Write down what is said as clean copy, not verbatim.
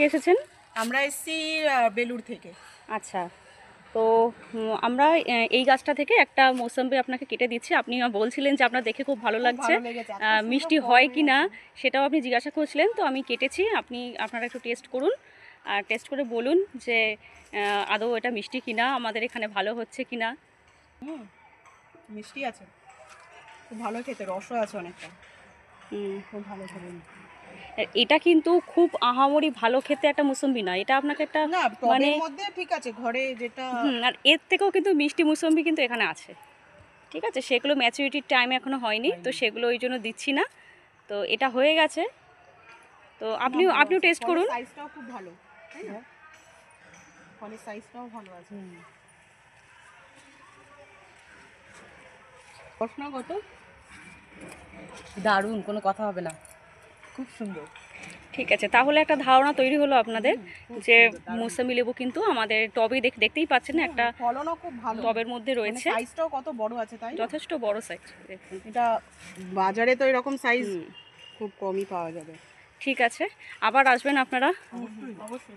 এসেছেন? আমরা এসেছি বেলুড় থেকে। আচ্ছা, তো আমরা এই গাছটা থেকে একটা মৌসম্বি আপনাকে কেটে দিচ্ছি। আপনি বলছিলেন যে আপনার দেখে খুব ভালো লাগছে, মিষ্টি হয় কি না সেটাও আপনি জিজ্ঞাসা করছিলেন। তো আমি কেটেছি, আপনারা একটু টেস্ট করুন আর টেস্ট করে বলুন যে আদৌ এটা মিষ্টি কিনা, আমাদের এখানে ভালো হচ্ছে কিনা। মিষ্টি আছে, খুব ভালো খেতে, রসও আছে অনেকটা, খুব ভালো খেতে। এটা কিন্তু খুব আহামরি ভালো খেতে একটা মুসম্বি না, এটা আপনাকে একটা না টবের মধ্যে ঠিক আছে, ঘরে যেটা আর এর থেকেও কিন্তু মিষ্টি মুসম্বি কিন্তু এখানে আছে, ঠিক আছে। সেগুলো ম্যাচুরিটির টাইম এখনো হয়নি, তো সেগুলো ওই জন্য দিচ্ছি না। তো এটা হয়ে গেছে, তো আপনিও টেস্ট করুন। সাইজটাও খুব ভালো, তাই না? ফলের সাইজটাও ভালো আছে। প্রশ্নগত দারুণ, কোনো কথা হবে না, খুব সুন্দর। ঠিক আছে, তাহলে একটা ধারণা তৈরি হলো আপনাদের যে মৌসুমী লেবু কিন্তু আমাদের টবে দেখতেই পাচ্ছেন না, একটা ফলনও খুব ভালো, টবের মধ্যে রয়েছে। সাইজটাও কত বড় আছে, তাই যথেষ্ট বড় সাইজ। দেখুন, এটা বাজারে তো এরকম সাইজ খুব কমই পাওয়া যাবে। ঠিক আছে, আবার আসবেন আপনারা। অবশ্যই।